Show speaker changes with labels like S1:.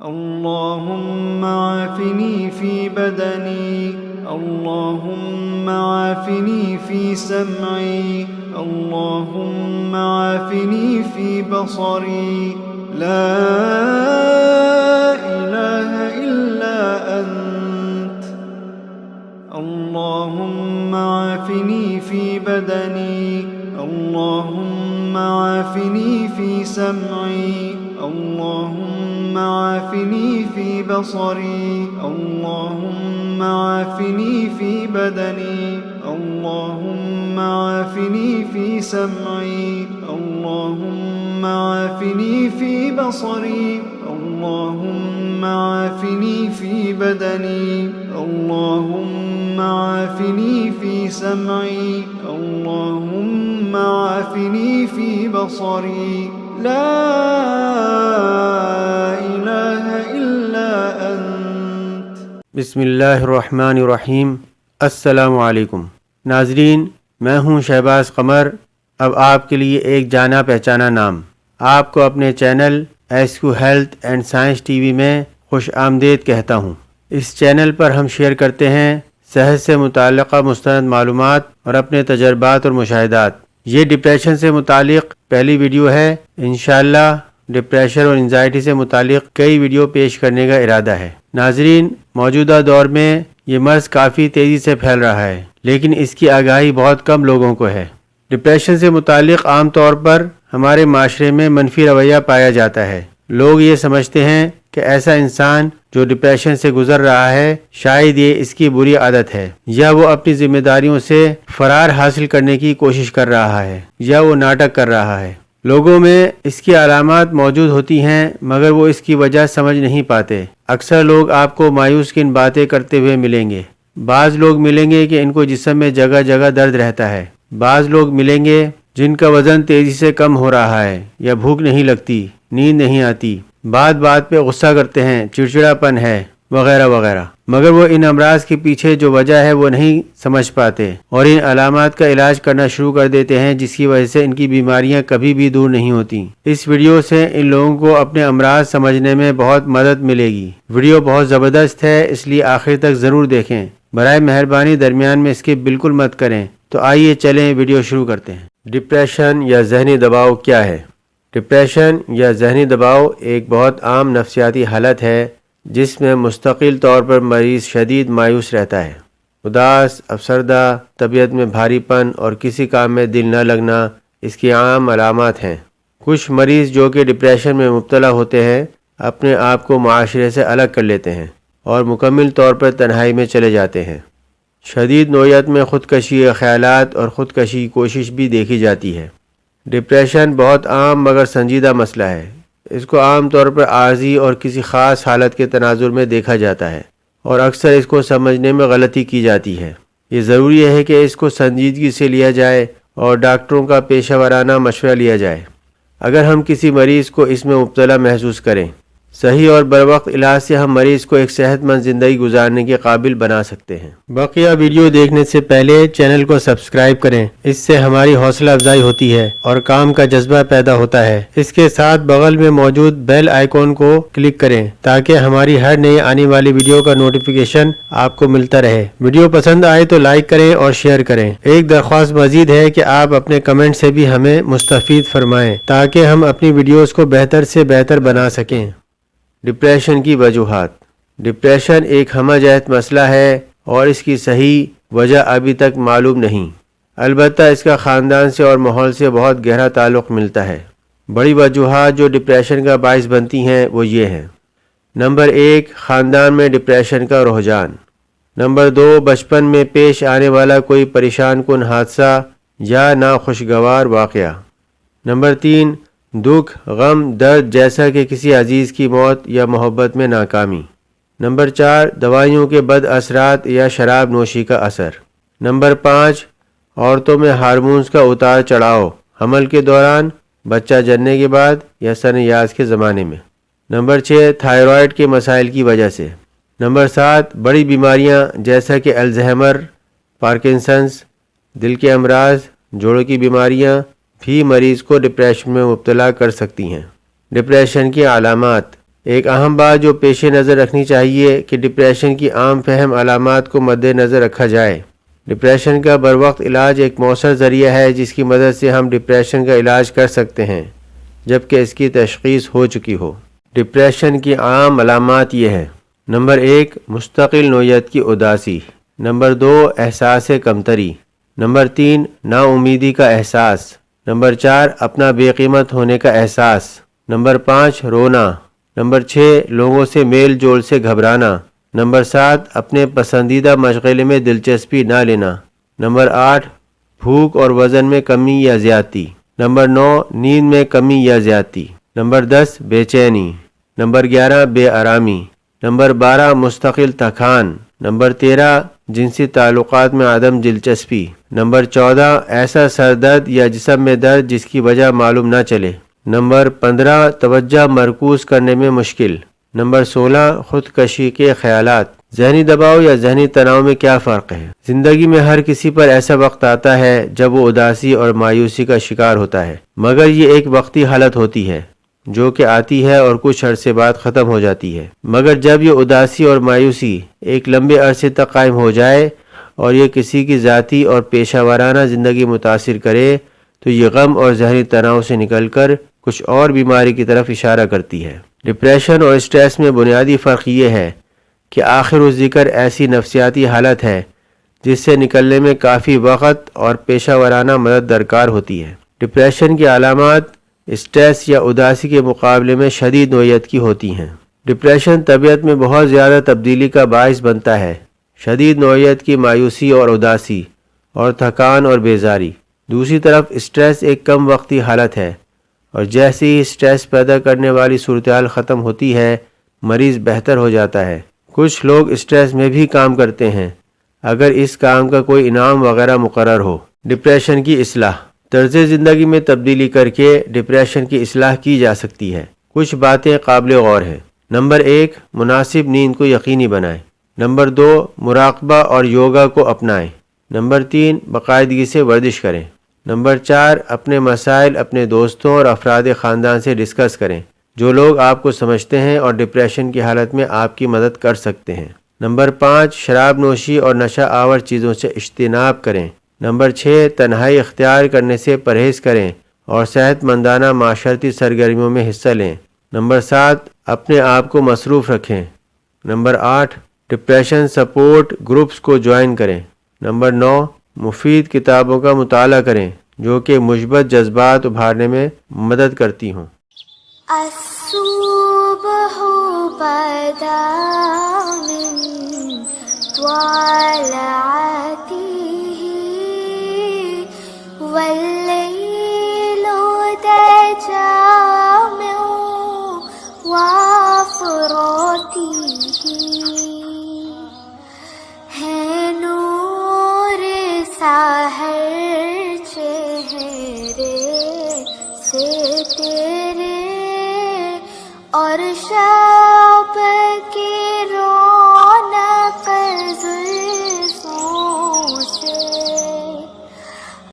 S1: اللهم عافني في بدني، اللهم عافني في سمعي، اللهم عافني في بصري. لا إله إلا أنت. اللهم عافني في بدني، اللهم عافني في سمعي، اللهم عافني في بصري، اللهم عافني في بدني، اللهم عافني في سمعي، اللهم عافني في بصري، اللهم عافني في بدني، اللهم عافني في سمعي، اللهم عافني في بصري. لا إله إلا أنت.
S2: بسم اللہ الرحمن الرحیم۔ السلام علیکم ناظرین، میں ہوں شہباز قمر۔ اب آپ کے لیے ایک جانا پہچانا نام۔ آپ کو اپنے چینل ایسکو health and science T V میں خوش آمدید کہتا ہوں۔ اس چینل پر ہم شیئر کرتے ہیں صحت سے متعلقہ مستند معلومات اور اپنے تجربات اور مشاہدات۔ یہ ڈپریشن سے متعلق پہلی ویڈیو ہے۔ انشاءاللہ ڈپریشن اور انزائٹی سے متعلق کئی ویڈیو پیش کرنے کا ارادہ ہے۔ ناظرین، موجودہ دور میں یہ مرض کافی تیزی سے پھیل رہا ہے، لیکن اس کی آگاہی بہت کم لوگوں کو ہے۔ ڈپریشن سے متعلق عام طور پر ہمارے معاشرے میں منفی رویہ پایا جاتا ہے۔ لوگ یہ سمجھتے ہیں کہ ایسا انسان جو ڈپریشن سے گزر رہا ہے شاید یہ اس کی بری عادت ہے، یا وہ اپنی ذمہ داریوں سے فرار حاصل کرنے کی کوشش کر رہا ہے، یا وہ ناٹک کر رہا ہے۔ لوگوں میں اس کی علامات موجود ہوتی ہیں مگر وہ اس کی وجہ سمجھ نہیں پاتے۔ اکثر لوگ آپ کو مایوس کن باتیں کرتے ہوئے ملیں گے۔ بعض لوگ ملیں گے کہ ان کو جسم میں جگہ جگہ درد رہتا ہے۔ بعض لوگ ملیں گے جن کا وزن تیزی سے کم ہو رہا ہے، یا بھوک نہیں لگتی، نیند نہیں آتی، بات بات پہ غصہ کرتے ہیں، چڑچڑا پن ہے، وغیرہ وغیرہ۔ مگر وہ ان امراض کے پیچھے جو وجہ ہے وہ نہیں سمجھ پاتے اور ان علامات کا علاج کرنا شروع کر دیتے ہیں، جس کی وجہ سے ان کی بیماریاں کبھی بھی دور نہیں ہوتی۔ اس ویڈیو سے ان لوگوں کو اپنے امراض سمجھنے میں بہت مدد ملے گی۔ ویڈیو بہت زبردست ہے، اس لیے آخر تک ضرور دیکھیں۔ برائے مہربانی درمیان میں اسکپ بالکل مت کریں۔ تو آئیے چلیں ویڈیو شروع کرتے ہیں۔ ڈپریشن یا ذہنی دباؤ کیا ہے؟ ڈپریشن یا ذہنی دباؤ ایک بہت عام نفسیاتی حالت ہے جس میں مستقل طور پر مریض شدید مایوس رہتا ہے۔ اداس، افسردہ، طبیعت میں بھاری پن اور کسی کام میں دل نہ لگنا اس کی عام علامات ہیں۔ کچھ مریض جو کہ ڈپریشن میں مبتلا ہوتے ہیں اپنے آپ کو معاشرے سے الگ کر لیتے ہیں اور مکمل طور پر تنہائی میں چلے جاتے ہیں۔ شدید نوعیت میں خودکشی کے خیالات اور خودکشی کی کوشش بھی دیکھی جاتی ہے۔ ڈپریشن بہت عام مگر سنجیدہ مسئلہ ہے۔ اس کو عام طور پر عارضی اور کسی خاص حالت کے تناظر میں دیکھا جاتا ہے اور اکثر اس کو سمجھنے میں غلطی کی جاتی ہے۔ یہ ضروری ہے کہ اس کو سنجیدگی سے لیا جائے اور ڈاکٹروں کا پیشہ ورانہ مشورہ لیا جائے۔ اگر ہم کسی مریض کو اس میں مبتلا محسوس کریں، صحیح اور بروقت علاج سے ہم مریض کو ایک صحت مند زندگی گزارنے کے قابل بنا سکتے ہیں۔ بقیہ ویڈیو دیکھنے سے پہلے چینل کو سبسکرائب کریں، اس سے ہماری حوصلہ افزائی ہوتی ہے اور کام کا جذبہ پیدا ہوتا ہے۔ اس کے ساتھ بغل میں موجود بیل آئیکن کو کلک کریں تاکہ ہماری ہر نئی آنے والی ویڈیو کا نوٹیفیکیشن آپ کو ملتا رہے۔ ویڈیو پسند آئے تو لائک کریں اور شیئر کریں۔ ایک درخواست مزید ہے کہ آپ اپنے کمنٹ سے بھی ہمیں مستفید فرمائیں تاکہ ہم اپنی ویڈیوز کو بہتر سے بہتر بنا سکیں۔ ڈپریشن کی وجوہات۔ ڈپریشن ایک ہمہ جہت مسئلہ ہے اور اس کی صحیح وجہ ابھی تک معلوم نہیں، البتہ اس کا خاندان سے اور ماحول سے بہت گہرا تعلق ملتا ہے۔ بڑی وجوہات جو ڈپریشن کا باعث بنتی ہیں وہ یہ ہیں۔ نمبر 1، خاندان میں ڈپریشن کا رجحان۔ نمبر 2، بچپن میں پیش آنے والا کوئی پریشان کن حادثہ یا ناخوشگوار واقعہ۔ نمبر 3، دکھ، غم، درد جیسا کہ کسی عزیز کی موت یا محبت میں ناکامی۔ نمبر 4، دوائیوں کے بد اثرات یا شراب نوشی کا اثر۔ نمبر 5، عورتوں میں ہارمونز کا اتار چڑھاؤ، حمل کے دوران، بچہ جننے کے بعد یا سن یاز کے زمانے میں۔ نمبر 6، تھائرائیڈ کے مسائل کی وجہ سے۔ نمبر 7، بڑی بیماریاں جیسا کہ الزہائمر، پارکنسنس، دل کے امراض، جوڑوں کی بیماریاں بھی مریض کو ڈپریشن میں مبتلا کر سکتی ہیں۔ ڈپریشن کی علامات۔ ایک اہم بات جو پیش نظر رکھنی چاہیے کہ ڈپریشن کی عام فہم علامات کو مد نظر رکھا جائے۔ ڈپریشن کا بروقت علاج ایک مؤثر ذریعہ ہے جس کی مدد سے ہم ڈپریشن کا علاج کر سکتے ہیں جبکہ اس کی تشخیص ہو چکی ہو۔ ڈپریشن کی عام علامات یہ ہیں: نمبر 1، مستقل نوعیت کی اداسی۔ نمبر 2، احساس کمتری۔ نمبر 3، نا امیدی کا احساس۔ نمبر 4، اپنا بے قیمت ہونے کا احساس۔ نمبر 5، رونا۔ نمبر 6، لوگوں سے میل جول سے گھبرانا۔ نمبر 7، اپنے پسندیدہ مشغلے میں دلچسپی نہ لینا۔ نمبر 8، بھوک اور وزن میں کمی یا زیادتی۔ نمبر 9، نیند میں کمی یا زیادتی۔ نمبر 10، بے چینی۔ نمبر 11، بے آرامی۔ نمبر 12، مستقل تھکان۔ نمبر 13، جنسی تعلقات میں عدم دلچسپی۔ نمبر 14، ایسا سر درد یا جسم میں درد جس کی وجہ معلوم نہ چلے۔ نمبر 15، توجہ مرکوز کرنے میں مشکل۔ نمبر 16، خودکشی کے خیالات۔ ذہنی دباؤ یا ذہنی تناؤ میں کیا فرق ہے؟ زندگی میں ہر کسی پر ایسا وقت آتا ہے جب وہ اداسی اور مایوسی کا شکار ہوتا ہے، مگر یہ ایک وقتی حالت ہوتی ہے جو کہ آتی ہے اور کچھ عرصے بعد ختم ہو جاتی ہے۔ مگر جب یہ اداسی اور مایوسی ایک لمبے عرصے تک قائم ہو جائے اور یہ کسی کی ذاتی اور پیشہ ورانہ زندگی متاثر کرے تو یہ غم اور ذہنی تناؤ سے نکل کر کچھ اور بیماری کی طرف اشارہ کرتی ہے۔ ڈپریشن اور اسٹریس میں بنیادی فرق یہ ہے کہ آخر الذکر ایسی نفسیاتی حالت ہے جس سے نکلنے میں کافی وقت اور پیشہ ورانہ مدد درکار ہوتی ہے۔ ڈپریشن کی علامات اسٹریس یا اداسی کے مقابلے میں شدید نوعیت کی ہوتی ہیں۔ ڈپریشن طبیعت میں بہت زیادہ تبدیلی کا باعث بنتا ہے۔ شدید نوعیت کی مایوسی اور اداسی اور تھکان اور بیزاری۔ دوسری طرف اسٹریس ایک کم وقتی حالت ہے اور جیسے ہی اسٹریس پیدا کرنے والی صورتحال ختم ہوتی ہے مریض بہتر ہو جاتا ہے۔ کچھ لوگ اسٹریس میں بھی کام کرتے ہیں اگر اس کام کا کوئی انعام وغیرہ مقرر ہو۔ ڈپریشن کی اصلاح۔ طرز زندگی میں تبدیلی کر کے ڈپریشن کی اصلاح کی جا سکتی ہے۔ کچھ باتیں قابل غور ہیں۔ نمبر 1، مناسب نیند کو یقینی بنائیں۔ نمبر 2، مراقبہ اور یوگا کو اپنائیں۔ نمبر 3، باقاعدگی سے ورزش کریں۔ نمبر 4، اپنے مسائل اپنے دوستوں اور افراد خاندان سے ڈسکس کریں جو لوگ آپ کو سمجھتے ہیں اور ڈپریشن کی حالت میں آپ کی مدد کر سکتے ہیں۔ نمبر 5، شراب نوشی اور نشہ آور چیزوں سے اجتناب کریں۔ نمبر 6، تنہائی اختیار کرنے سے پرہیز کریں اور صحت مندانہ معاشرتی سرگرمیوں میں حصہ لیں۔ نمبر 7، اپنے آپ کو مصروف رکھیں۔ نمبر 8، ڈپریشن سپورٹ گروپس کو جوائن کریں۔ نمبر 9، مفید کتابوں کا مطالعہ کریں جو کہ مثبت جذبات ابھارنے میں مدد کرتی ہوں۔
S3: الصبح بدا من طلعته والليل دجى من وفرته ہے نور سحر چہرے سے تیرے اور